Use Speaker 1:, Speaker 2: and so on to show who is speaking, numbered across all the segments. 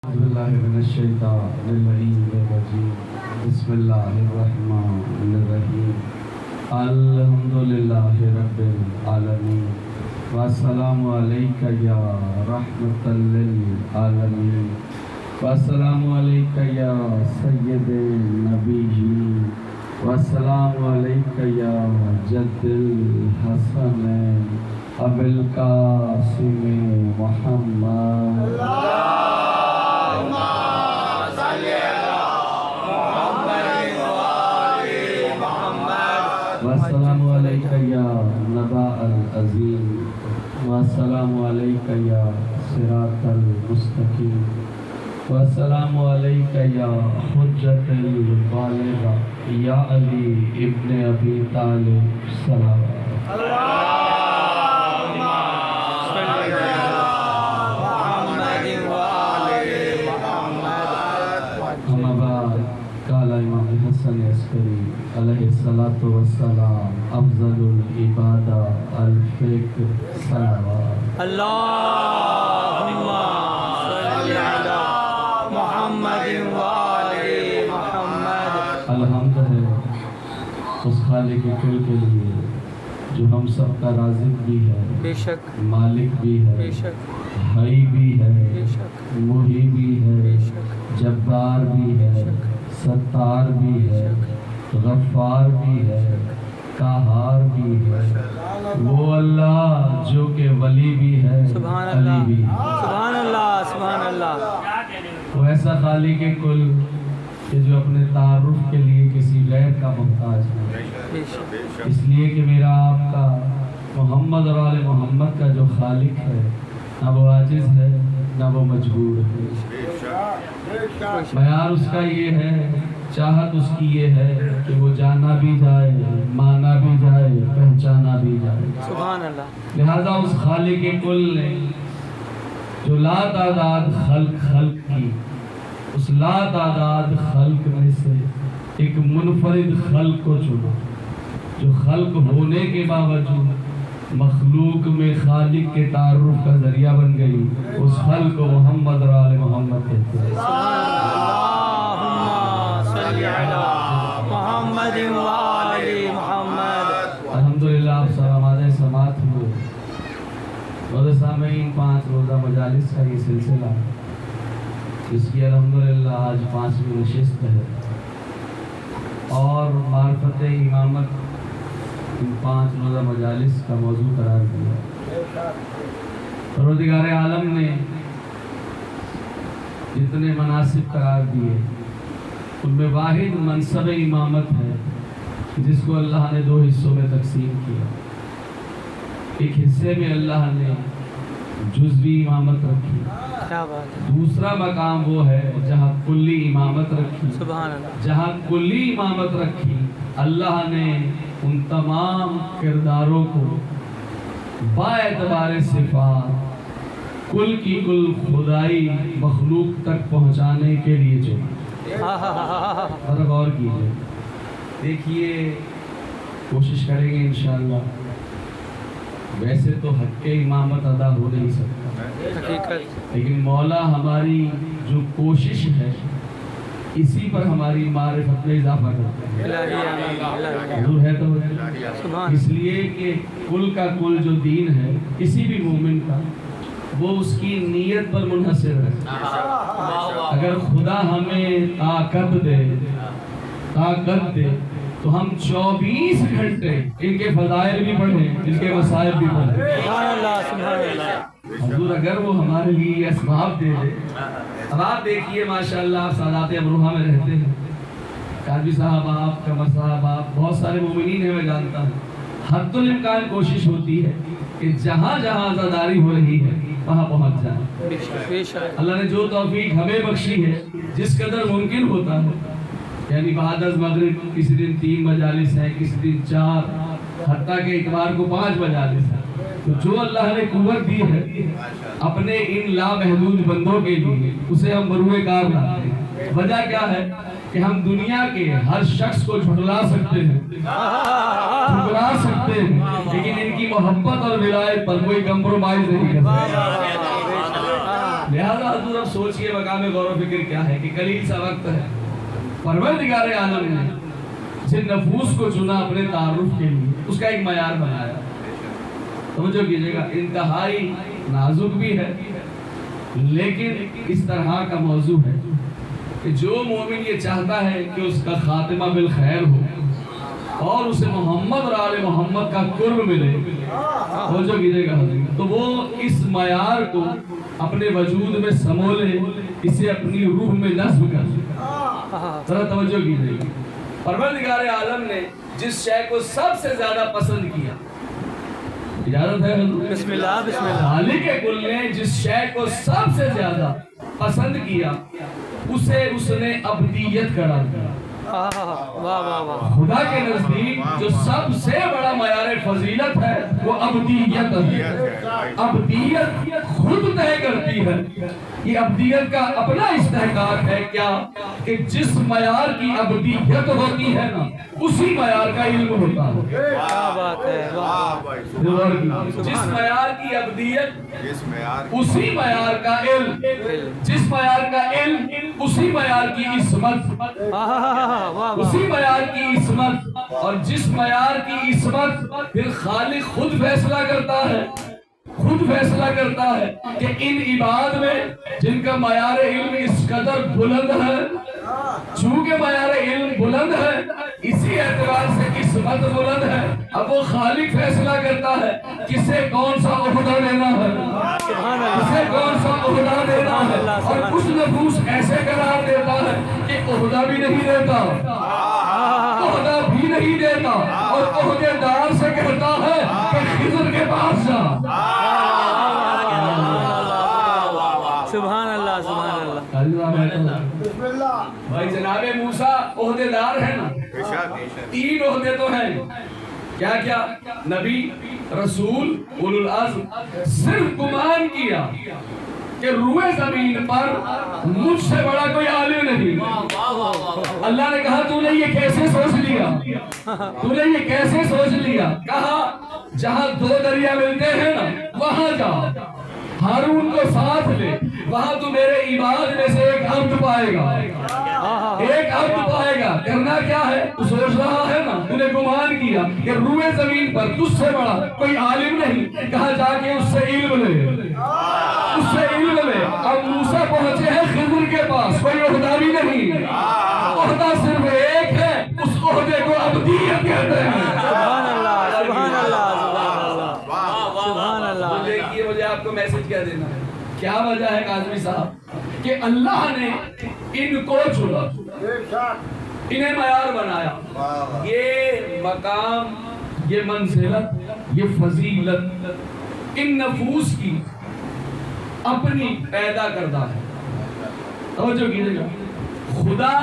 Speaker 1: أعوذ بالله من الشيطان الرجيم بسم الله الرحمن الرحيم الحمد لله رب العالمين والسلام عليك يا رحمة للعالمين والسلام عليك يا سيد النبيين والسلام عليك يا جد الحسنين أبي القاسم محمد والسلام علیکہ یا نبا العظیم والسلام علیکہ یا صراط المستقیم والسلام علیکہ یا حجت البالغہ یا علی ابن ابی طالب سلام
Speaker 2: اللہم صلی علی محمد وآل محمد.
Speaker 1: اما بعد قال امام حسن عسکری علیہ الصلاۃ والسلام افضل العبادہ الفکر صلوات.
Speaker 2: اللہم صلی علی محمد وآل محمد.
Speaker 1: الحمد ہے اس خالق کل کے لیے جو ہم سب کا رازق بھی ہے،
Speaker 2: بے شک
Speaker 1: مالک بھی
Speaker 2: بے
Speaker 1: ہے،
Speaker 2: شک
Speaker 1: حی بھی
Speaker 2: بے
Speaker 1: ہے،
Speaker 2: شک
Speaker 1: محی بھی
Speaker 2: بے
Speaker 1: ہے،
Speaker 2: شک
Speaker 1: جبار بھی ہے، ستار بھی ہے، غفار بھی ہے، قہار بھی ہے. وہ اللہ جو کہ ولی بھی ہے،
Speaker 2: سبحان
Speaker 1: علی
Speaker 2: اللہ
Speaker 1: بھی ہے.
Speaker 2: سبحان اللہ سبحان اللہ.
Speaker 1: وہ ایسا خالق کل کہ جو اپنے تعارف کے لیے کسی غیر کا محتاج ہے.
Speaker 2: بے شک
Speaker 1: اس لیے کہ میرا آپ کا محمد اور آل محمد کا جو خالق ہے، نہ وہ عاجز ہے نہ وہ مجبور ہے. معیار اس کا یہ ہے، چاہت اس کی یہ ہے کہ وہ جانا بھی جائے، مانا بھی جائے، پہچانا بھی جائے.
Speaker 2: سبحان اللہ.
Speaker 1: لہذا اس خالق کل نے جو لا تعداد خلق کی، اس لا تعداد خلق میں سے ایک منفرد خلق کو چنا، جو خلق ہونے کے باوجود مخلوق میں خالق کے تعارف کا ذریعہ بن گئی. اس خلق کو محمد اور آل محمد کہتے ہیں.
Speaker 2: اللہم صلی علی محمد وآل محمد.
Speaker 1: الحمدللہ آپ سب ہمارے سماعت ہوئے. روزہ سامعین 5 روزہ مجالس کا یہ سلسلہ جس کی الحمدللہ آج 5ویں نشست ہے، اور معرفت امامت ان 5 روزہ مجالس کا موضوع قرار دیا. پروردگار عالم نے جتنے مناسب قرار دیے ان میں واحد منصب امامت ہے جس کو اللہ نے 2 حصوں میں تقسیم کیا. ایک حصے میں اللہ نے جزوی امامت رکھی،
Speaker 2: کیا بات ہے.
Speaker 1: دوسرا مقام وہ ہے جہاں کلی امامت رکھی.
Speaker 2: سبحان اللہ.
Speaker 1: جہاں کلی امامت رکھی اللہ نے ان تمام کرداروں کو با اعتبار صفات کل کی کل خدائی مخلوق تک پہنچانے کے لیے چنا. ذرا غور کیجیے، دیکھیے، کوشش کریں گے انشاءاللہ. ویسے تو حق امامت ادا ہو نہیں سکتا،
Speaker 2: حقیقت.
Speaker 1: لیکن مولا ہماری جو کوشش ہے اسی پر ہماری معرفت میں اضافہ کرتے ہیں.
Speaker 2: الہی آمین الہی.
Speaker 1: حضور ہے تو ہے.
Speaker 2: سبحان
Speaker 1: اس لیے کہ کل کا کل جو دین ہے کسی بھی مومن کا وہ اس کی نیت پر منحصر ہے. اگر خدا ہمیں طاقت دے تو ہم 24 گھنٹے ان کے فضائل بھی پڑھیں، ان کے مسائل بھی پڑھیں.
Speaker 2: سبحان اللہ سبحان اللہ.
Speaker 1: حضور اگر وہ ہمارے لیے یہ اسباب دے دے. اب آپ دیکھیے ماشاءاللہ آپ سادات امروہہ میں رہتے ہیں، قاضی صاحب آپ، قمر صاحب آپ، بہت سارے مومنین ہیں میں جانتا ہوں. حد الامکان کوشش ہوتی ہے کہ جہاں جہاں عزاداری ہو رہی ہے وہاں پہنچ جائیں.
Speaker 2: بے شک بے شک.
Speaker 1: اللہ نے جو توفیق ہمیں بخشی ہے جس قدر ممکن ہوتا ہے، یعنی بعد از مغرب کسی دن 3 مجالس ہیں، کسی دن 4، حتیٰ کہ اتوار کو 5 مجالس ہیں. تو جو اللہ نے قوت دی ہے اپنے ان لامحدود بندوں کے لیے اسے ہم بروئے کار لاتے ہیں. وجہ کیا ہے کہ ہم دنیا کے ہر شخص کو جھٹلا سکتے ہیں، ٹھکرا سکتے ہیں، لیکن ان کی محبت اور ولایت پر کوئی کمپرومائز نہیں کر سکتے. لہذا حضور اب سوچئے مقام غور و فکر کیا ہے کہ قلیل سا وقت ہے، پروردگار عالم نے جن نفوس کو چنا اپنے تعارف کے لیے اس کا ایک معیار بنایا. توجہ کیجئے گا، انتہائی نازک بھی ہے لیکن اس طرح کا موضوع ہے کہ جو مومن یہ چاہتا ہے کہ اس کا خاتمہ بالخیر ہو اور اسے محمد اور آل محمد کا قرب ملے، توجہ کیجئے گا حضرت، تو وہ اس معیار کو اپنے وجود میں سمولے، اسے اپنی روح میں نصب کر لے. ذرا توجہ کیجئے گا، پروردگار عالم نے جس شے کو سب سے زیادہ پسند کیا، اجازت ہے حضور؟
Speaker 2: بسم اللہ بسم اللہ.
Speaker 1: خالق کل نے جس شے کو سب سے زیادہ پسند کیا اسے اس نے ابدیت قرار دیا.
Speaker 2: واہ واہ واہ.
Speaker 1: خدا کے نزدیک جو سب سے بڑا معیار فضیلت ہے وہ ابدیت ہے. ابدیت خود طے کرتی ہے. یہ ابدیت کا اپنا استحقاق ہے کیا کہ جس معیار کی ابدیت ہوتی ہے نا اسی معیار کا علم ہوتا ہے.
Speaker 2: کیا بات ہے، واہ.
Speaker 1: جس معیار کی ابدیت اسی معیار کا علم، جس معیار کا علم اسی معیار کی عصمت، اسی معیار کی عصمت، اور جس معیار کی عصمت پھر خالق خود فیصلہ کرتا ہے، خود فیصلہ کرتا ہے کہ ان عباد میں جن کا معیار علم اس قدر بلند ہے، چونکہ معیار علم بلند ہے اسی اعتبار سے عصمت بلند ہے، اب وہ خالق فیصلہ کرتا ہے کسے کون سا عہدہ دینا ہے، کسے کون سا عہدہ دینا ہے. اور کچھ نفوس ایسے قرار دیتا ہے کہ عہدہ بھی نہیں دیتا، عہدہ بھی نہیں دیتا، اور عہدے دار سے کہتا ہے کہ خضر کے پاس جا.
Speaker 2: سبحان اللہ سبحان اللہ.
Speaker 1: بھائی جناب موسیٰ عہدے دار ہیں نا، 3 عہدے تو ہیں. کیا کیا؟ نبی، رسول، اولو العزم. صرف گمان کیا کہ روئے زمین پر مجھ سے بڑا کوئی عالم نہیں. اللہ نے کہا تو نے یہ کیسے سوچ لیا، تو نے یہ کیسے سوچ لیا؟ کہا جہاں 2 دریا ملتے ہیں نا وہاں جا، ہارون کو ساتھ لے، وہاں تو میرے عباد میں سے ایک عبد پائے گا، ایک عبد پائے گا. کرنا کیا ہے؟ تو سوچ رہا ہے نا، تو نے گمان کیا کہ روئے زمین پر تجھ سے بڑا کوئی عالم نہیں. کہا جا کے اس سے علم لے، اس سے علم لے. اب موسیٰ پہنچے ہیں خضر کے پاس، کوئی عہدہ بھی نہیں، عہدہ صرف ایک ہے، اس عہدے کو ابدیت کہتے ہیں.
Speaker 2: سبحان اللہ سبحان اللہ سبحان اللہ.
Speaker 1: دیکھیے مجھے آپ کو میسج کیا دینا ہے. کیا وجہ ہے کاظمی صاحب کہ اللہ نے ان کو چنا، انہیں معیار بنایا. یہ مقام، یہ منزلت، یہ فضیلت ان نفوس کی اپنی پیدا کردہ ہے. توجہ کیجئے گا، خدا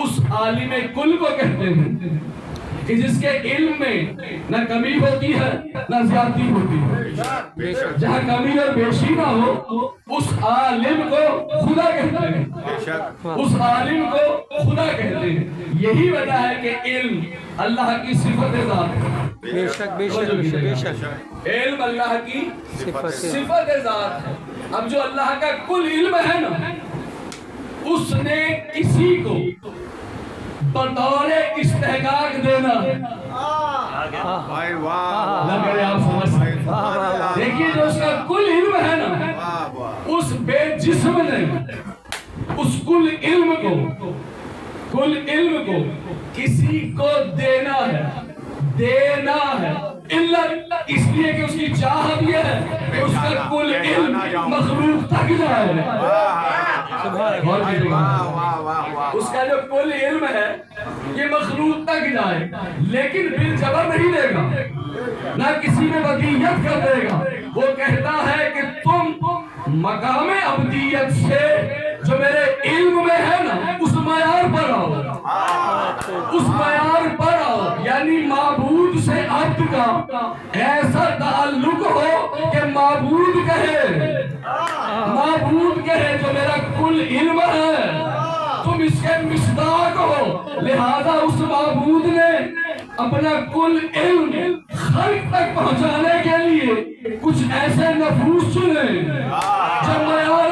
Speaker 1: اس عالم کل کو کہتے ہیں کہ جس کے علم میں نہ کمی ہوتی ہے نہ زیادتی ہوتی ہے. جہاں کمی اور بیشی نہ ہو اس عالم کو خدا کہتے ہیں، اس عالم کو خدا کہتے ہیں. یہی وجہ ہے کہ علم اللہ کی صفت ذات ہے.
Speaker 2: بے شک بے شک بے شک.
Speaker 1: علم اللہ کی صفت ذات ہے. اب جو اللہ کا کل علم ہے نا اس نے کسی کو بطور استحقاق دینا ہے. دیکھیے جو اس کا کل علم ہے نا اس بے جسم نے اس کل علم کو کسی کو دینا ہے، دینا ہے. اس لیے کہ اس کی چاہت یہ ہے کہ اس کا کل علم مخلوق تک جائے. اس کا جو کل علم ہے یہ مخلوق تک جائے، لیکن بالجبر نہیں دے گا، نہ کسی میں ودیت کر دے گا. وہ کہتا ہے کہ تم مقام ابدیت سے جو میرے علم میں ہے نا اس معیار پر آؤ، اس معیار پر آؤ. یعنی معبود سے عبد کا ایسا تعلق ہو کہ معبود کہے جو میرا کل علم ہے تم اس کے مصداق ہو. لہذا اس معبود نے اپنا کل علم خلق تک پہنچانے کے لیے کچھ ایسے نفوس چنے جو معیار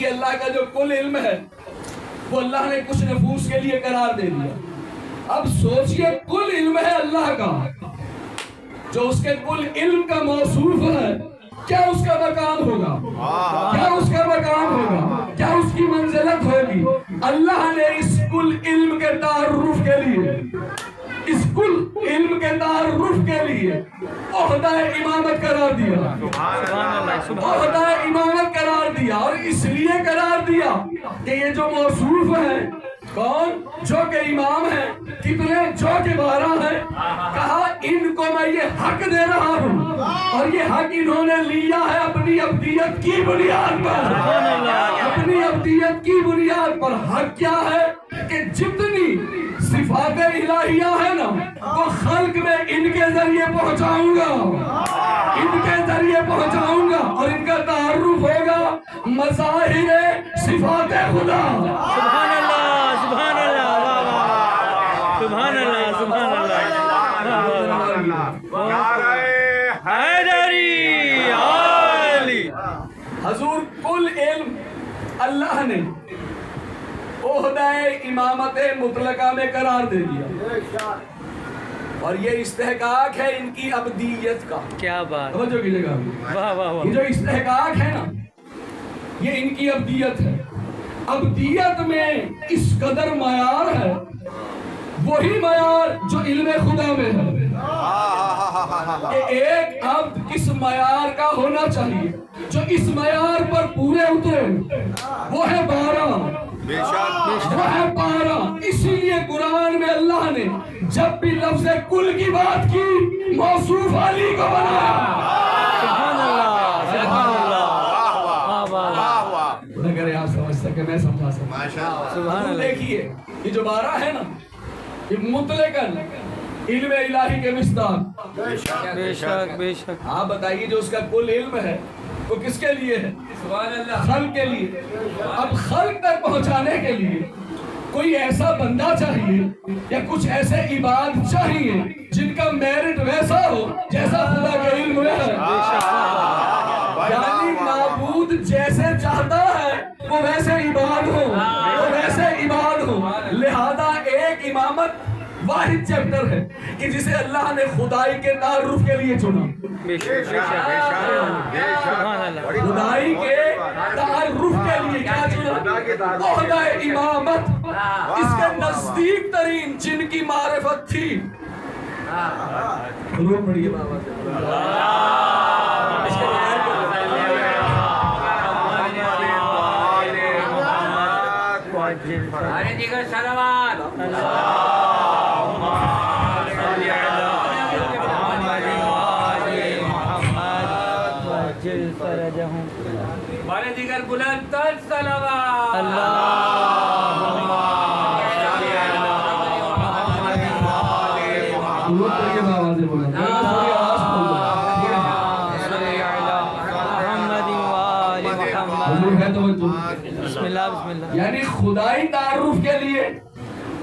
Speaker 1: دیکھیے اللہ کا جو کل علم ہے وہ اللہ نے کچھ نفوس کے لیے قرار دے دیا. اب سوچئے کل علم ہے اللہ کا، جو اس کے کل علم کا موصوف ہے، کیا اس کا مقام ہوگا؟ کیا اس کا مقام ہوگا؟ کیا اس کی منزلت ہوگی؟ اللہ نے اس کل علم کے تعارف کے لیے، اس کل علم کے تعارف کے لیے عہدہ امامت قرار دیا. عہدہ امامت قرار دیا، اور اس لیے قرار دیا کہ یہ جو موصوف ہے کون؟ جو کہ امام ہے. کتنے؟ جو کہ 12 ہیں. کہا ان کو میں یہ حق دے رہا ہوں، اور یہ حق انہوں نے لیا ہے اپنی ابدیت کی بنیاد پر. اپنی ابدیت کی بنیاد پر. حق کیا ہے؟ کہ جتنی صفات الہیہ ہے نا وہ خلق میں ان کے ذریعے پہنچاؤں گا، ان کے ذریعے پہنچاؤں گا، اور ان کا تعارف ہوگا مظاہر صفات خدا.
Speaker 2: سبحان اللہ، سبحان اللہ، واہ واہ، سبحان اللہ، سبحان اللہ. حیدری علی.
Speaker 1: حضور کل علم اللہ نے عہدہ امامت مطلقہ میں قرار دے دیا، اور یہ استحقاق ہے ان کی ابدیت کا.
Speaker 2: کیا بات،
Speaker 1: توجہ کیجئے گا.
Speaker 2: واہ واہ واہ.
Speaker 1: یہ جو استحقاق ہے نا یہ ان کی ابدیت ہے. ابدیت میں اس قدر معیار ہے، وہی معیار جو علم خدا میں ہے، کہ ایک عبد کس معیار کا ہونا چاہیے. جو اس معیار پر پورے اترے وہ ہے 12، وہ ہے 12. اسی لیے قرآن میں اللہ نے جب بھی لفظ کل کی بات کی موصوف علی کو بنایا.
Speaker 2: سبحان اللہ، سبحان اللہ، واہ واہ واہ.
Speaker 1: اگر آپ سمجھ سکے میں سمجھا سکتا.
Speaker 2: سبحان اللہ.
Speaker 1: دیکھیے یہ جو 12 ہے نا یہ مطلقاً علم الہی کے مصداق.
Speaker 2: بے شک، بے شک.
Speaker 1: آپ بتائیے جو اس کا کل علم ہے وہ کس کے لیے ہے؟ خلق کے لیے. اب خلق تک پہنچانے کے لیے کوئی ایسا بندہ چاہیے یا کچھ ایسے عباد چاہیے جن کا میرٹ ویسا ہو جیسا خدا کے علم میں ہے. یعنی معبود جیسے چاہتا ہے وہ ویسے عباد ہو، وہ ویسے عباد ہو. لہذا ایک امامت واحد چیپٹر ہے کہ جسے اللہ نے خدائی کے تعارف کے لیے چنا.
Speaker 2: بے شک، بے شک، سبحان اللہ.
Speaker 1: خدائی کے تعارف کے لیے کیا چنا؟ عہدہ امامت. اس کے نزدیک ترین جن کی معرفت تھی. ضرور پڑھیے بابا اس کے بغیر
Speaker 2: دیگر صلوات.
Speaker 3: بارے دیگر بلند تر صلوات.
Speaker 1: ضرور پڑھیے بابا سے بولا حضور ہے توجہ.
Speaker 2: بسم اللہ، بسم اللہ.
Speaker 1: یعنی خدائی تعارف کے لیے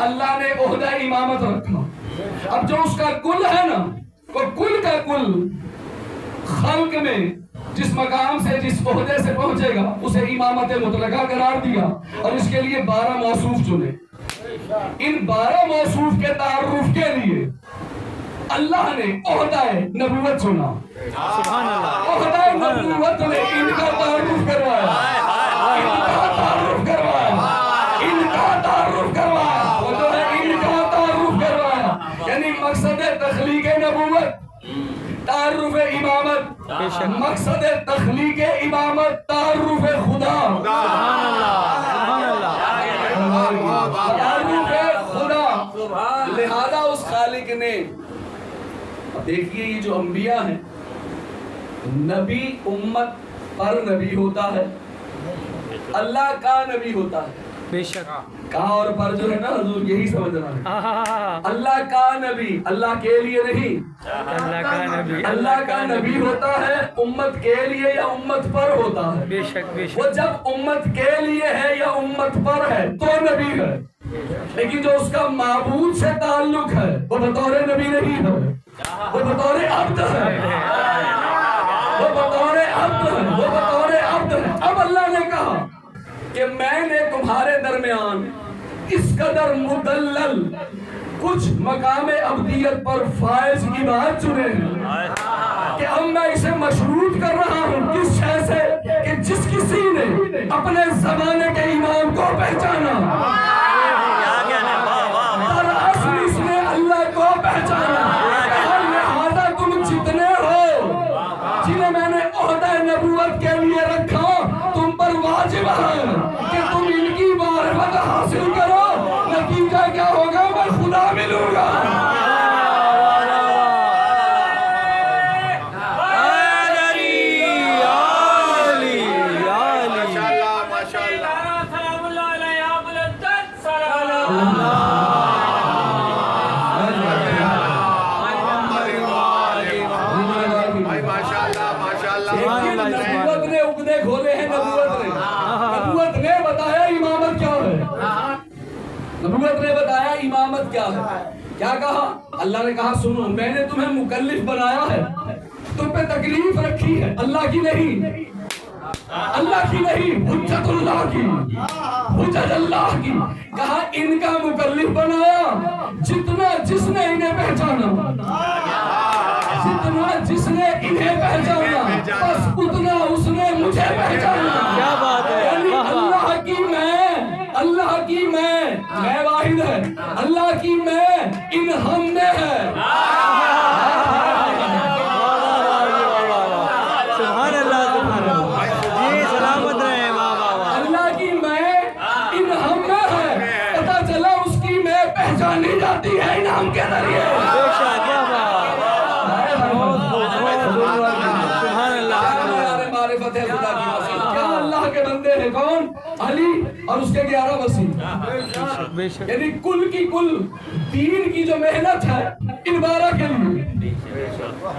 Speaker 1: اللہ نے عہدہ امامت رکھا. اب جو اس کا کل ہے نا وہ کل کا کل خلق میں جس مقام سے جس عہدے سے پہنچے گا اسے امامت مطلقہ قرار دیا، اور اس کے لیے 12 موصوف چنے. ان 12 موصوف کے تعارف کے لیے اللہ نے عہدہ نبوت چنا.
Speaker 2: سبحان اللہ.
Speaker 1: عہدہ نبوت نے ان کا تعارف کروایا، ان کا تعارف کروایا، ان کا تعارف کروایا. وہ جو ہے ان کا تعارف کروایا. یعنی مقصد تخلیق نبوت تعارف امامت، مقصد تخلیق امامت تعارف خدا.
Speaker 2: سبحان اللہ، سبحان اللہ.
Speaker 1: تعارف خدا. لہذا اس خالق نے دیکھیے یہ جو انبیاء ہیں نبی امت پر نبی ہوتا ہے، اللہ کا نبی ہوتا ہے.
Speaker 2: بے شک.
Speaker 1: کا اور پر جو ہے نا حضور یہی سمجھنا ہے. اللہ کا نبی اللہ کے لیے نہیں،
Speaker 2: اللہ کا نبی،
Speaker 1: اللہ کا نبی ہوتا ہے امت کے لیے یا امت پر ہوتا ہے.
Speaker 2: بے شک، بے شک.
Speaker 1: وہ جب امت کے لیے ہے یا امت پر ہے تو نبی ہے، لیکن جو اس کا معبود سے تعلق ہے وہ بطور نبی نہیں ہے، وہ بطور عبد ہے، وہ بطور عبد ہے، وہ بطور عبد ہے. اب اللہ نے کہا کہ میں نے تمہارے درمیان اس قدر مدلل کچھ مقام ابدیت پر فائز کی بات چنے ہیں کہ اب میں اسے مشروط کر رہا ہوں کس شے سے کہ جس کسی نے اپنے زمانے کے امام کو پہچانا اور اصل اس نے اللہ کو پہچانا، اور لہذا تم جتنے ہو جنہیں میں نے عہدہ نبوت کے لیے رکھا تم پر واجب ہے کہ تم ان کی معرفت حاصل کرو، نتیجہ کیا ہوگا میں خدا ملوں گا۔ نبوت نے عقدے کھولے ہیں، نبوت نے بتایا امامت کیا ہے، نبوت نے بتایا امامت کیا ہے۔ کیا کہا؟ اللہ نے کہا سنو میں نے تمہیں مکلف بنایا ہے، تم پہ تکلیف رکھی ہے، اللہ کی نہیں، اللہ کی نہیں، حجت اللہ کی، حجت اللہ کی۔ کہا ان کا مکلف بنایا جتنا جس نے انہیں پہچانا، جتنا جس نے انہیں پہچانا بس اتنا اس نے مجھے پہچانا۔
Speaker 2: کیا بات ہے،
Speaker 1: یعنی اللہ کی میں واحد ہے، اللہ کی میں ان ہم میں ہے۔
Speaker 2: سبحان اللہ سبحان اللہ، جی سلامت رہے بابا۔
Speaker 1: اللہ کی میں ان ہم میں ہے، پتہ چلا اس کی میں پہچانی جاتی ہے انعام کے ذریعے۔
Speaker 2: کیا بات، سبحان اللہ،
Speaker 1: معرفت ہے خدا کی وسیع۔ کیا اللہ کے بندے ہیں کون؟ علی اور اس کے 11 وسیع، یعنی کل کی کل دین کی جو محنت ہے ان 12 کے لیے،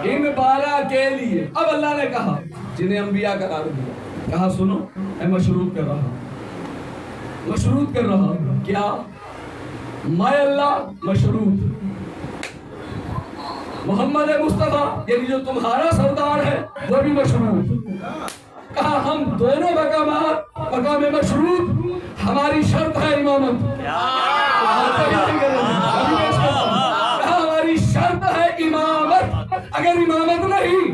Speaker 1: ان 12 کے لیے۔ اب اللہ نے کہا جنہیں انبیاء قرار دیا، کہا سنو میں مشروط کر رہا ہوں کیا؟ میں اللہ مشروط محمد مصطفیٰ یعنی جو تمہارا سردار ہے وہ بھی مشروط۔ کہا ہم دونوں مقام مشروط، ہماری شرط ہے امامت، کہا ہماری شرط ہے امامت، اگر امامت نہیں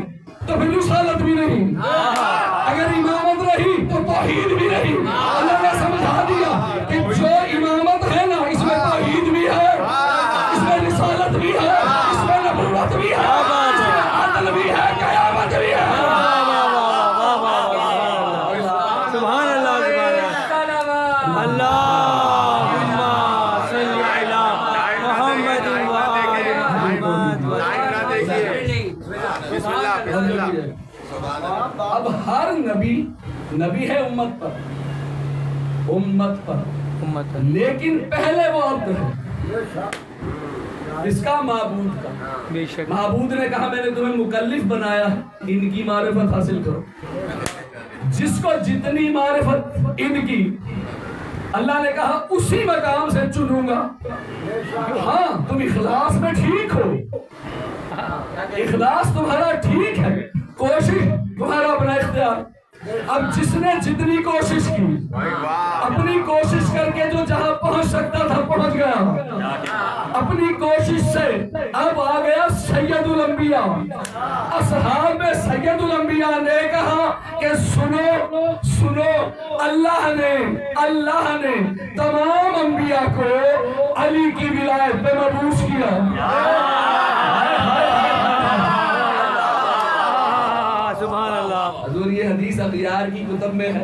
Speaker 1: تو پھر رسالت بھی نہیں، اگر امامت رہی تو توحید بھی نہیں۔ اللہ نے سمجھا دیا کہ جو امامت ہے نا اس میں توحید بھی ہے، اس میں رسالت بھی ہے، اس میں نبوت بھی ہے، اس میں عدل بھی ہے، قیامت بھی ہے۔
Speaker 2: سبحان اللہ سبحان اللہ، اللہم صلی علی محمد و آل محمد۔
Speaker 4: بسم اللہ بسم اللہ۔
Speaker 1: اب ہر نبی ہے امت پر، لیکن پہلے وہ عبد ہے اس کا معبود کا۔
Speaker 2: بے شک
Speaker 1: معبود نے کہا میں نے تمہیں مکلف بنایا ہے ان کی معرفت حاصل کرو، جس کو جتنی معرفت ان کی اللہ نے کہا اسی مقام سے چنوں گا۔ ہاں تم اخلاص میں ٹھیک ہو، اخلاص تمہارا ٹھیک ہے، کوشش تمہارا اپنا اختیار۔ اب جس نے جتنی کوشش کی، اپنی کوشش کر کے جو جہاں پہنچ سکتا تھا پہنچ گیا، اپنی کوشش سے اب آ گیا سید الانبیاء۔ اصحاب سید الانبیاء نے کہا کہ سنو اللہ نے تمام انبیاء کو علی کی ولایت پہ مبعوث کیا۔
Speaker 2: سبحان اللہ،
Speaker 1: حضور یہ حدیث اغیار کی کتب میں ہے،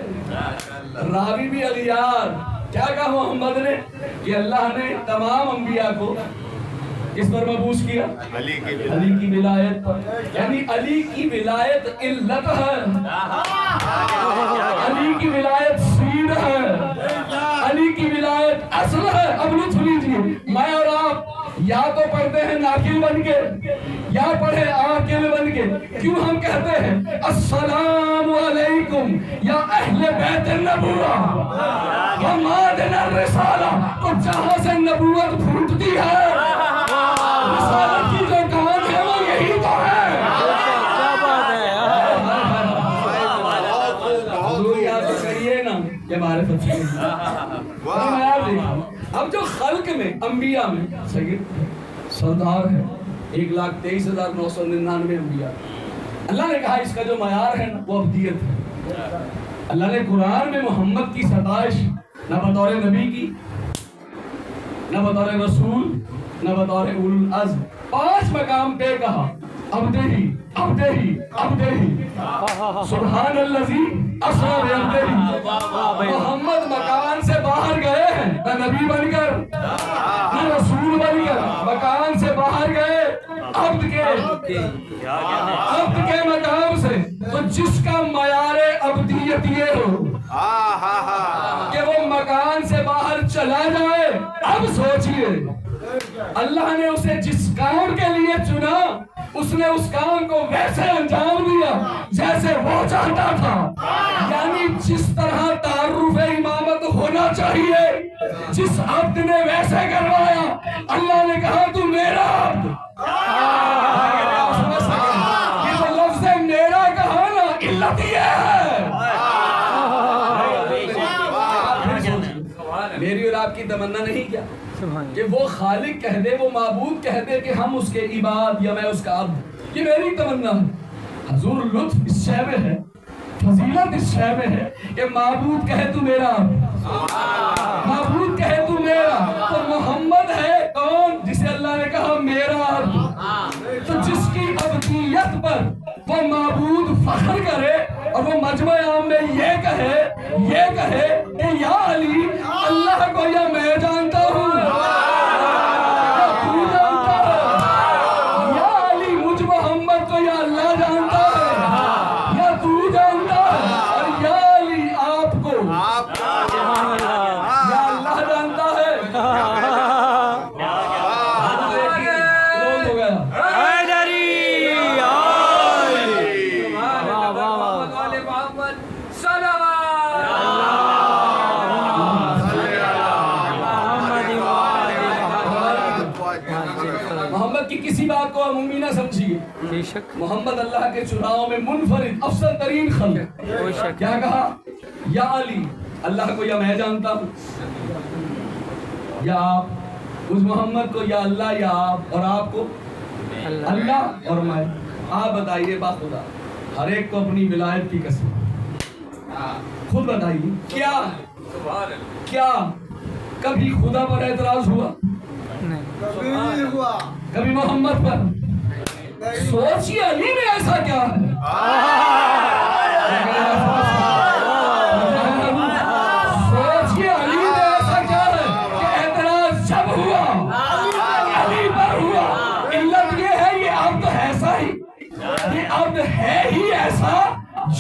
Speaker 1: راوی بھی اغیار۔ کیا کہا محمد نے کہ اللہ نے تمام انبیاء کو کس پر مبعوث کیا؟ علی کی ولایت پر، یعنی علی کی ولایت علت ہے، علی کی ولایت سید ہے، علی کی ولایت اصل ہے۔ اب لطف لیجیے، میں اور آپ یا تو پڑھتے ہیں ناقل بن کے یا پڑھے عاقل بن کے۔ کیوں ہم کہتے ہیں السلام علیکم یا اہل بیت النبوہ و معدن الرسالہ؟ تو جہاں سے نبوت پھوٹتی ہے رسالت کی جو کان ہے وہ یہی تو ہے۔
Speaker 2: کیا بات ہے،
Speaker 1: حضور یاد تو کریے نا کہ معرفت معیار دیکھیں. اب جو خلق میں انبیاء میں سید سردار ہے 1,23,999 انبیاء. اللہ نے کہا اس کا جو معیار ہے وہ ابدیت ہے. اللہ نے قرآن میں محمد کی ستائش نہ بطور نبی کی، نہ بطور رسول، نہ بطور اولو العزم 5 مقام پہ کہا عبدہی عبدہی عبدہی سبحان الذی اسریٰ بعبدہ. محمد مکان سے باہر گئے ہیں، نہ نبی بن کر نہ رسول بن کر، مکان سے باہر گئے عبد کے مقام سے. تو جس کا معیار عبدیت یہ ہو کہ وہ مکان سے باہر چلا جائے. اب سوچئے اللہ نے اسے جس کام کے لیے چنا اس نے اس کام کو ویسے انجام دیا جیسے وہ چاہتا تھا. یعنی جس طرح تعارف امامت ہونا چاہیے جس عبد نے ویسے کروایا. اللہ نے کہا تو میرا عبد. یہ تو لفظ میرا کہا نا علت یہ ہے. میری اور آپ کی تمنا نہیں کیا کہ وہ خالق کہہ دے، وہ معبود کہہ دے کہ ہم اس کے عباد یا میں اس کا عبد. یہ میری تمنا ہے. حضور لطف اس شے میں ہے، فضیلت اس شے میں ہے کہ معبود کہے تو میرا عبد، معبود کہے تو میرا. تو محمد ہے کون؟ جسے اللہ نے کہا میرا عبد. تو جس کی عبدیت پر وہ معبود فخر کرے اور وہ مجمع عام میں یہ کہے کہ یا علی اللہ کو یا میں جانتا ہوں یا تو جانتا ہے، یا علی مجھ محمد کو یا اللہ جانتا ہے یا تو جانتا ہے، اور یا علی آپ کو یا اللہ جانتا ہے. ہو گیا محمد کی کسی بات کو عمومی نہ سمجھیے. محمد اللہ کے چناؤ میں منفرد افضل ترین خلق. کیا کہا؟ یا علی اللہ کو یا میں جانتا ہوں یا آپ، اس محمد کو یا اللہ یا آپ، اور آپ کو اللہ اور میں. آپ بتائیے باخدا ہر ایک کو اپنی ولایت کی قسم خود بتائیے کیا کبھی خدا پر اعتراض ہوا؟ کبھی محمد پر؟ سوچیے علی میں ایسا کیا ہے؟ سوچیے علی میں ایسا کیا ہے کہ اعتراض جب ہوا علی پر ہوا. علت یہ ہے یہ عبد ایسا ہی، یہ عبد ہے ہی ایسا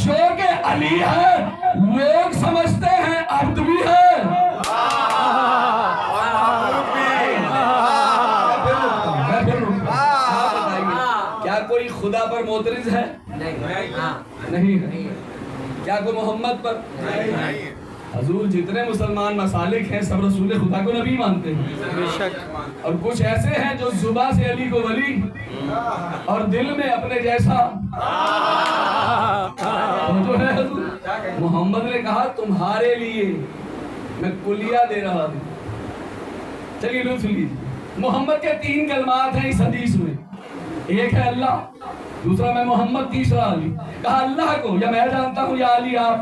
Speaker 1: جو کہ علی ہے. لوگ سمجھتے ہیں عبد بھی ہے. کوئی خدا پر معترض ہے؟ نہیں ہے. کیا کوئی محمد پر؟ حضور جتنے مسلمان مسالک ہیں سب رسول خدا کو نبی مانتے ہیں، اور کچھ ایسے ہیں جو زباں سے علی کو ولی اور دل میں اپنے جیسا. جو ہے حضور محمد نے کہا تمہارے لیے میں کلیہ دے رہا ہوں. چلیے لطف لیجیے. محمد کے 3 کلمات ہیں اس حدیث میں. ایک ہے اللہ، دوسرا میں محمد، تیسرا علی. کہا اللہ کو یا میں جانتا ہوں یا علی آپ،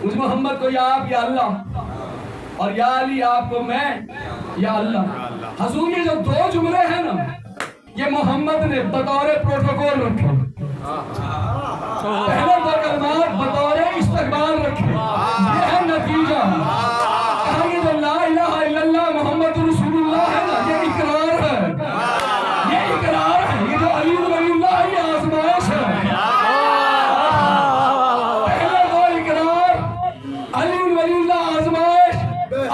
Speaker 1: اس محمد کو یا آپ یا اللہ، اور یا علی آپ کو میں یا اللہ. حضور یہ جو 2 جملے ہیں نا یہ محمد نے بطور پروٹوکول رکھے. پہلے 2 کلمات بطور استقبال رکھے. یہ ہے نتیجہ. کہا یہ جو لا الہ الا اللہ محمد رسول اللہ ہے نا یہ اقرار ہے، یہ اقرار ہے. یہ جو علی ولی اللہ ہے یہ آزمائش ہے. پہلے 2 اقرار علی ولی اللہ آزمائش.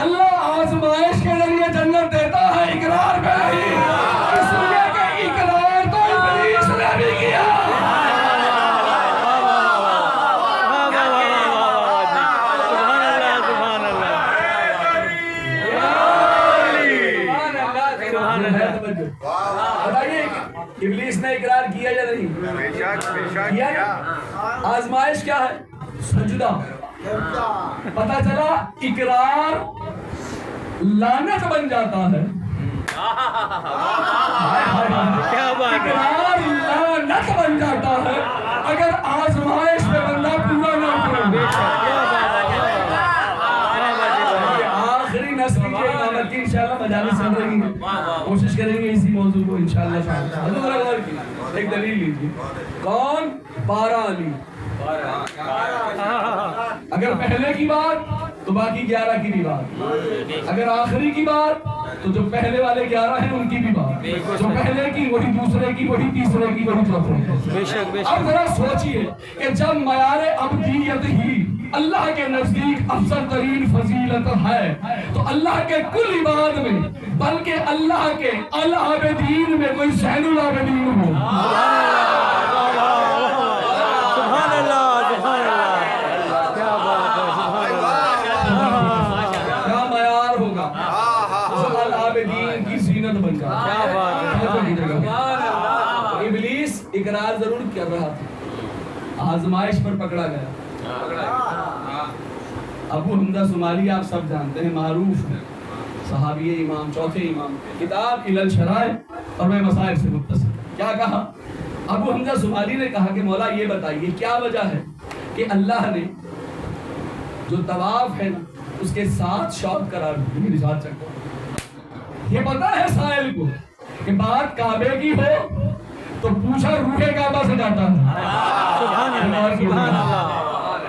Speaker 1: اللہ آزمائش کے ذریعے جنت دیتا ہے اقرار پہ نہیں، اس لیے کہ اقرار تو ابلیس نے بھی کیا. ابلیس نے اقرار کیا یا نہیں کیا؟ آزمائش کیا ہے؟ سجدہ. پتا چلا اقرار لعنت بن جاتا ہے.
Speaker 2: کیا بات ہے.
Speaker 1: اقرار لعنت بن جاتا ہے اگر آزمائش میں بندہ پورا نہ کرے. آخری نسل کی امامت کی انشاءاللہ مجالس چل رہی ہیں, کوشش کریں گے اسی موضوع کو انشاءاللہ. حضور غور کی ایک دلیل لیجیے. کون؟ 12 علی. اگر پہلے کی بات تو باقی 11 کی بھی بات, اگر آخری کی بات تو جو پہلے والے 11 ہیں ان کی بھی بات, جو پہلے کی وہی دوسرے کی, وہی تیسرے کی, وہی چوتھے کی. اب ذرا سوچئے کہ جب معیار ابدیت ہی اللہ کے نزدیک افضل ترین فضیلت ہے تو اللہ کے کل عباد میں بلکہ اللہ کے العابدین میں کوئی زین العابدین ہو.
Speaker 2: سبحان اللہ, سبحان اللہ. کیا بات ہے.
Speaker 1: کیا معیار ہوگا جو العابدین کی زینت بن جائے.
Speaker 2: کیا بات ہے.
Speaker 1: ابلیس اقرار ضرور کر رہا تھا, آزمائش پر پکڑا گیا. ابو حمزہ صومالی آپ سب جانتے ہیں, معروف ہے, صحابی امام, چوتھے امام. کتاب علل شرائع اور میں مسائل سے متصل. کیا کہا ابو حمزہ صومالی نے؟ کہا کہ مولا یہ بتائیے کیا وجہ ہے کہ اللہ نے جو طواف ہے اس کے 7 شوط قرار دیے. میری ساتھ چکو, یہ پتا ہے سائل کو کہ بات کعبے کی ہو تو پوچھا روح کعبہ سے جاتا ہے.
Speaker 2: سبحان اللہ, سبحان اللہ.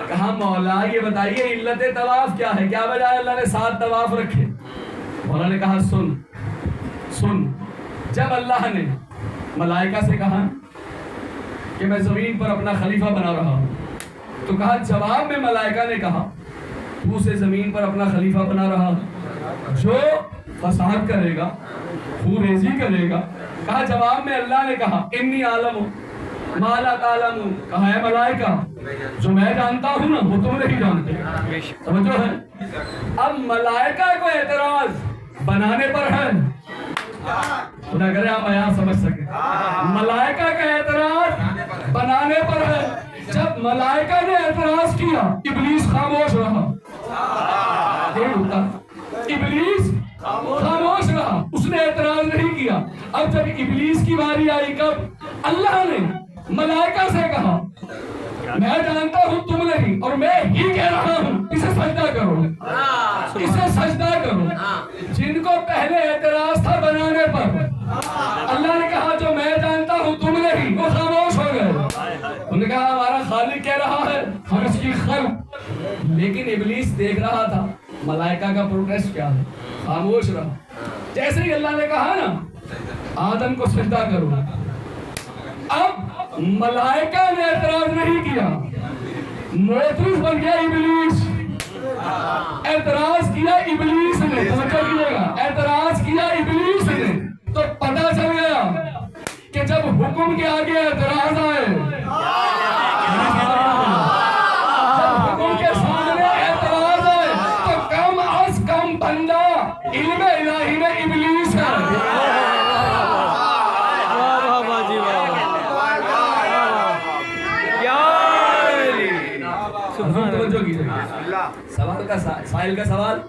Speaker 1: کہا مولا یہ بتائیے علت طواف کیا ہے, کیا وجہ ہے اللہ نے 7 طواف رکھے؟ مولا نے کہا سن, جب اللہ نے ملائکہ سے کہا کہ میں زمین پر اپنا خلیفہ بنا رہا ہوں تو کہا جواب میں ملائکہ نے کہا تو اسے زمین پر اپنا خلیفہ بنا رہا ہوں جو فساد کرے گا, خون ریزی کرے گا. کہا جواب میں اللہ نے کہا انی عالم ما لا تعلمون. کہا ہے ملائکہ جو میں جانتا ہوں نا وہ تم نہیں جانتے. سمجھو ہے. اب ملائکہ کو اعتراض بنانے پر ہے, خدا کرے آپ یہاں سمجھ سکیں. ملائکہ کا اعتراض بنانے پر ہے. جب ملائکہ نے اعتراض کیا ابلیس خاموش رہا. ابلیس خاموش رہا, اس نے اعتراض نہیں کیا. اب جب ابلیس کی باری آئی, کب؟ اللہ نے ملائکہ سے کہا میں جانتا ہوں تم نہیں اور میں ہی کہہ رہا ہوں اسے سجدہ کرو, اسے سجدہ کرو. جن کو پہلے اعتراض تھا بنانے پر, اللہ نے کہا جو میں جانتا ہوں تم نہیں, وہ خاموش ہو گئے. انہوں نے کہا ہمارا خالق کہہ رہا ہے, ہم اس کی خلق. لیکن ابلیس دیکھ رہا تھا ملائکہ کا پروٹیسٹ کیا ہے, خاموش رہا. جیسے ہی اللہ نے کہا نا آدم کو سجدہ کرو, اب ملائکہ نے اعتراض نہیں کیا, معترض بن گیا ابلیس. اعتراض کیا ابلیس نے, اعتراض کیا ابلیس نے. تو پتہ چل گیا کہ جب حکم کے آگے اعتراض آئے, جب حکم کے سامنے اعتراض آئے تو کم از کم بندہ علم الہی میں ابلیس ہے. سوال کا سائل کا سوال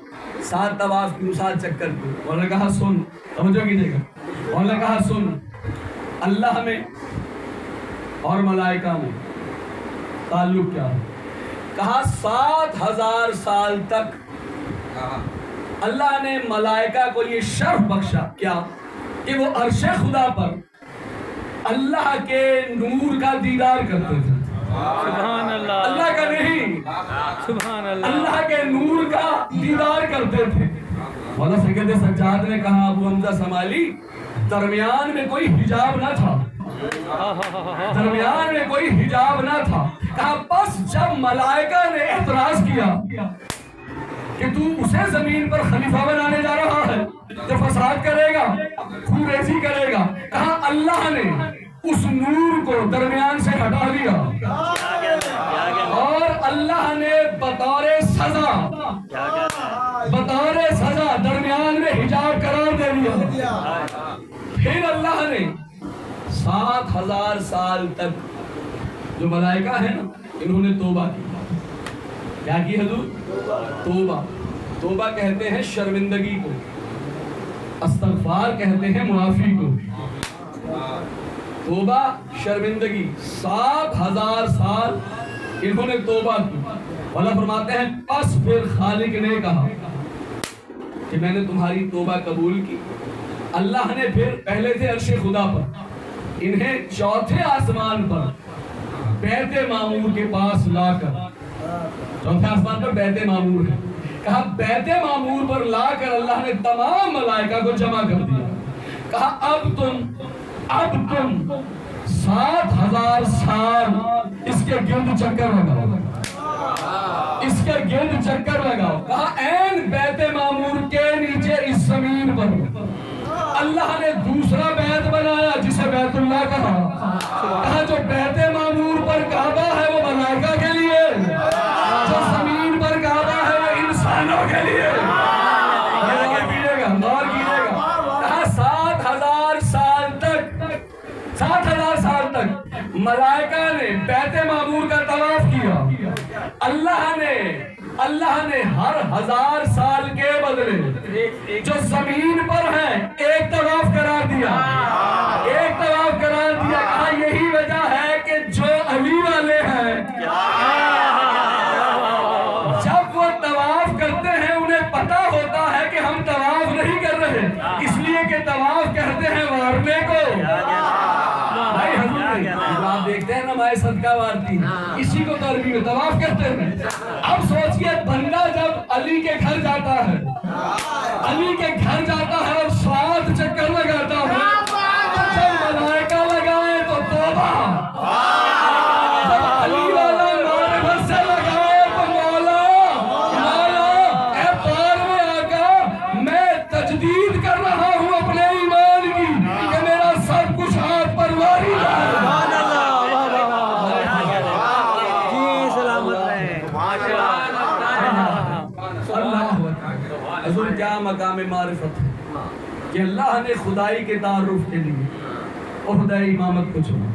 Speaker 1: 7 طواف کیوں, 7 چکر کیوں؟ انہوں نے کہا سن, سمجھو کیجیے گا. انہوں نے کہا سن, اللہ میں اور ملائکہ میں تعلق کیا ہے؟ کہا 7000 سال تک اللہ نے ملائکہ کو یہ شرف بخشا کیا کہ وہ عرش خدا پر اللہ کے نور کا دیدار کرتے تھے.
Speaker 2: سبحان اللہ,
Speaker 1: اللہ کا نہیں,
Speaker 2: سبحان اللہ,
Speaker 1: اللہ کے نور کا دیدار کرتے تھے. مولانا سید سجاد نے کہا ابو حمزہ صومالی درمیان میں کوئی حجاب نہ تھا, درمیان میں کوئی حجاب نہ تھا. کہا بس جب ملائکہ نے اعتراض کیا کہ تو اسے زمین پر خلیفہ بنانے جا رہا ہے جو فساد کرے گا, خون ریزی کرے گا, کہا اللہ نے اس نور کو درمیان سے ہٹا دیا اور اللہ نے بطور سزا درمیان میں حجاب قرار دے دیا. پھر اللہ نے 7000 سال تک جو ملائکہ ہیں نا انہوں نے توبہ کی, کیا کی حضور؟ توبہ. توبہ کہتے ہیں شرمندگی کو، استغفار کہتے ہیں معافی کو. توبہ شرمندگی. 7,000 سال انہوں نے توبہ کی. اللہ فرماتے ہیں پس پھر خالق نے کہا کہ میں نے تمہاری توبہ قبول کی. اللہ نے پھر پہلے تھے عرش خدا پر، انہیں چوتھے آسمان پر بیت معمور کے پاس لا کر، چوتھے آسمان پر بیت معمور ہے، کہا بیت معمور پر لا کر اللہ نے تمام ملائکہ کو جمع کر دیا. کہا اب تم 7,000 سال اس کے گرد چکر لگاؤ، اس کے گرد چکر لگاؤ. کہا این بیت معمور کے نیچے اس زمین پر اللہ نے دوسرا بیت بنایا جسے بیت اللہ کہا. کہا جو بیت معمور پر کعبہ ہے وہ ملائکہ کے لیے، جو زمین پر کعبہ ہے وہ انسانوں کے لیے. غور کیجیے گا. کہا 7,000 سال تک ملائکہ نے بیت معمور کا طواف کیا. اللہ نے ہر 1,000 سال کے بدلے جو زمین پر ہیں ایک طواف قرار دیا. کہا یہی وجہ ہے کہ جو علی والے ہیں جب وہ طواف کرتے ہیں انہیں پتا ہوتا ہے کہ ہم طواف نہیں کر رہے، اس لیے کہ طواف کہتے ہیں وارنے کو. آپ دیکھتے ہیں نا مائے صدقہ وارتی، اسی کو تو عربی میں طواف کہتے ہیں. اب سوچئے بندہ جب علی کے گھر جاتا ہے اور 7 چکر لگاتا ہے، جب ملائکہ لگائے تو توبہ، جب علی والا معرفت سے لگائے تو مولا اے پار میں آقا میں تجدید کر رہا ہوں اپنے ایمان کی کہ میرا سب کچھ ہاتھ پر واری ہے. حضور کیا مقام معرفت ہے کہ اللہ نے خدائی کے تعارف کے لیے عہدہ امامت کو چنا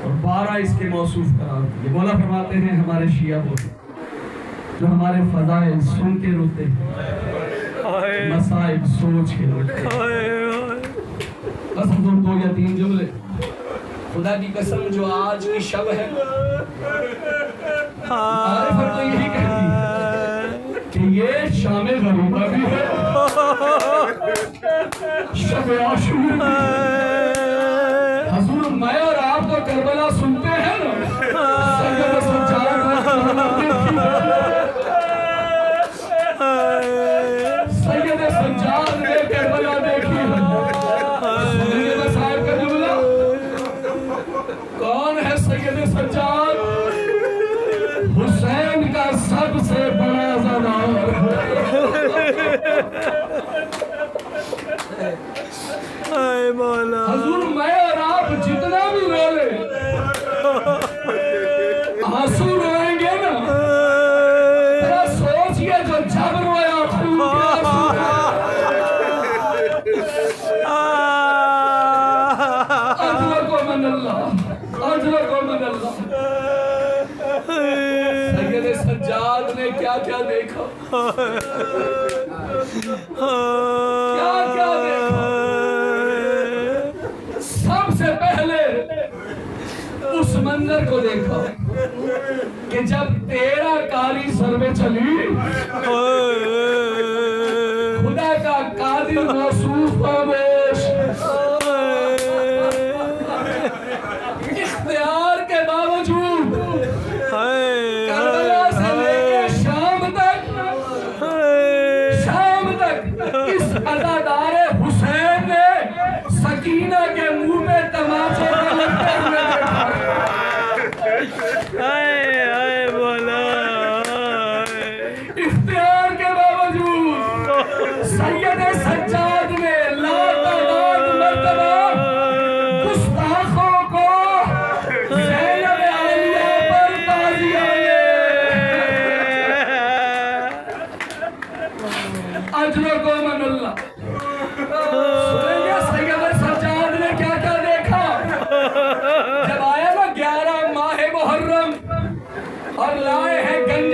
Speaker 1: اور 12 اس کے موصوف قرار دیے. مولا فرماتے ہیں ہمارے شیعہ وہ جو ہمارے فضائل سن کے روتے ہیں، مسائل سوچ کے روتے ہیں. بس حضور 2 یا 3 جملے. خدا کی قسم جو آج کی شب ہے معرفت تو یہی کہتی ہے کہ یہ شام غریبہ بھی ہے، شب عاشور بھی ہے. حضور میں اور آپ تو کربلا سنتے ہیں نا، سید سجاد نے کربلا دیکھی ہے. سنیے مسائل کا جملہ. کون ہے سید سجاد؟ حسین کا سب سے بڑا زادار. حضور میں اور آپ جتنا بھی رولے آنسو روئیں گے نا، ذرا سوچئے جو جب رویا خون کے آنسو. اجرکم من اللہ. سید سجاد نے کیا کیا دیکھا، کیا دیکھا. سب سے پہلے اس منظر کو دیکھا کہ جب 13 کاری سر میں چلی، خدا کا قادر موصوف خاموش، اختیار کے باوجود کربلا سے لے کے شام تک اس عزادار حسین نے سکینہ کے منہ میں تماچے لگتے ہوئے اختیار کے باوجود سید سجاد نے لاتعداد مرتبہ گستاخوں کو زینب عالیہ پر تازیہ اجرکم من اللہ. سنیے سید سجاد نے کیا کیا دیکھا. جب آیا نا 11 ماہ محرم اور لائے ہیں گنج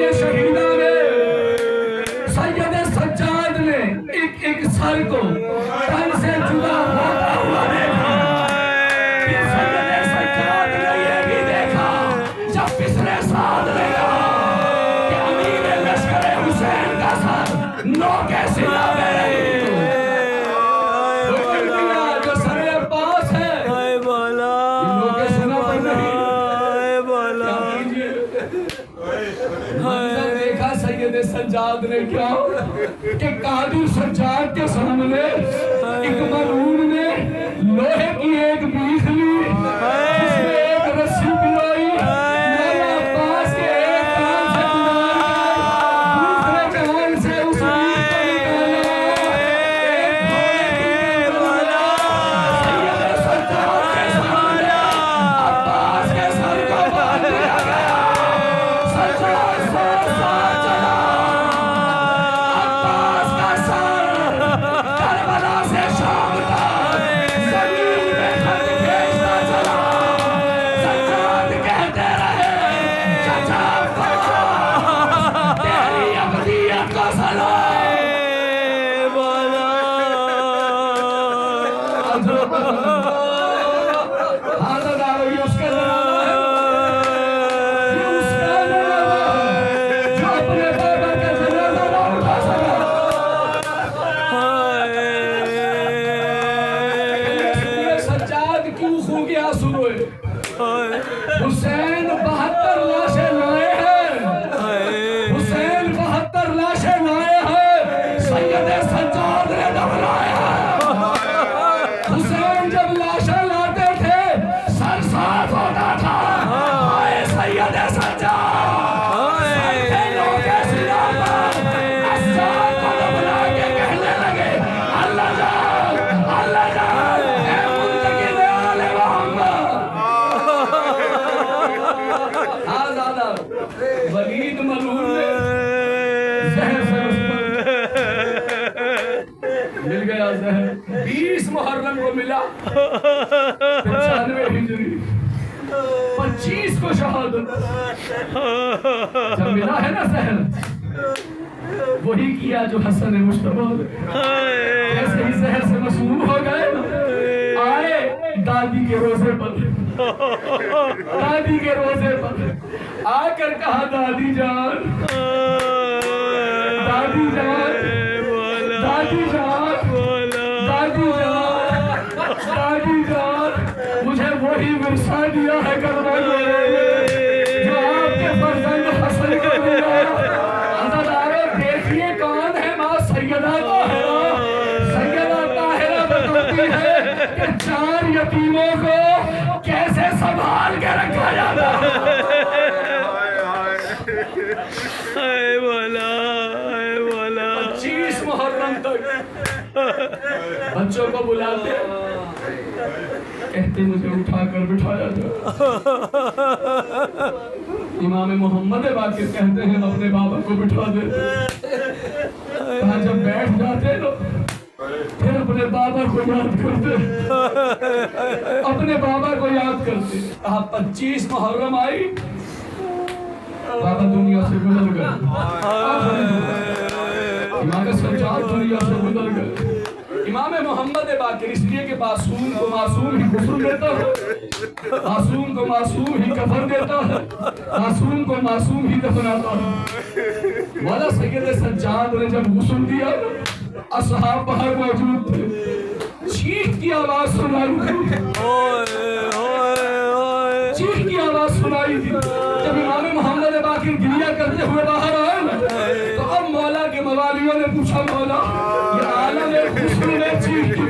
Speaker 1: سر کو تن سے جدا ہوتا ہوا دیکھا کہ سید سجاد نے یہ بھی دیکھا جب پسرے سعد نے کہا کہ امیر لشکر حسین کا سر نو کے سلا میں رہی جو سر عباس ہے
Speaker 2: اے مولا
Speaker 1: نو کے سلا پر نہیں
Speaker 2: اے مولا
Speaker 1: منظر دیکھا سید سجاد نے کیا کہ قادر سجاد کے سامنے ایک ملعون نے لوہے کی ایک بیخ لی جس میں ایک رسی پلائی مولا عباس کے ایک کان سے دوسرے کان سے اس بیخ کو نکالا ایک گھوڑے کی مولا سید سجاد کے سامنے عباس کے سر کو باندھ دیا گیا سجاد سو ساتھ چلا عباس کا سر کربلا سے شام تک زمین میں خط کھینچتا چلا سجاد کہتے رہے چچا عباس تیری ابدیت کو سلام
Speaker 2: اے مولا
Speaker 1: حاضر آ رہی ہے اس کا جنازہ ہے یہ اس کا جنازہ ہے جو اپنے بابا کا جنازہ نہ اٹھا سکا یہ سجاد کیوں خون کے آنسو روئے حسین 72 لاشیں لائے ہیں حسین 72 لاشیں لائے ہیں سید سجاد نے دفنایا ہے حسین جب لاشیں لاتے تھے سر ساتھ ہوتا تھا آئے سید سجاد سر پھیلوں کے سلا پر اسجاد کو دبلا کے کہنے لگے اللہ جان اے منتقل آل محمد آزادہ ولید ملعون نے زہر سے اس پر مل گیا زہر 20 محرم کو ملا 95 ہجری 25 کو شہادت جب ملا ہے نا زہر وہی کیا جو حسن مشتبہ نے جیسے ہی زہر سے مسموم ہو گئے آئے دادی کے روزے پر دادی کے روزے پر آ کر کہا دادی جان دادی جان دادی جان دادی جان دادی جان مجھے وہی ورثہ دیا ہے کربلا نے جو آپ کے فرزند حسن کو دیا عزادارو دیکھیے کون ہے ماں سیدہ طاہرہ سیدہ طاہرہ بتاتی ہے کہ 4 یتیموں کو کیسے سنبھال کے رکھا جاتا ہے
Speaker 2: اے مولا اے مولا
Speaker 1: 25 محرم تک بچوں کو بلاتے کہتے مجھے اٹھا کر بٹھایا جائے امام محمد باقر کہتے ہیں اپنے بابا کو بٹھا دیتے کہا جب بیٹھ جاتے تو پھر اپنے بابا کو یاد کرتے اپنے بابا کو یاد کرتے کہا 25 محرم آئی بابا دنیا سے گزر گئے امام سجاد دنیا سے گزر گئے امام محمد باقر اس لیے کہ معصوم کو معصوم ہی غسل دیتا ہے معصوم کو معصوم ہی کفن دیتا ہے معصوم کو معصوم ہی دفناتا ہے مولا سید سجاد نے جب غسل دیا اصحاب باہر موجود تھے چیخ کی آواز سنائی تھی چیخ کی آواز سنائی تھی جب امام محمد باقر گریہ کرتے ہوئے باہر آئے تو اب مولا کے موالیوں نے پوچھا مولا یہ عالم غسل میں چیخ کی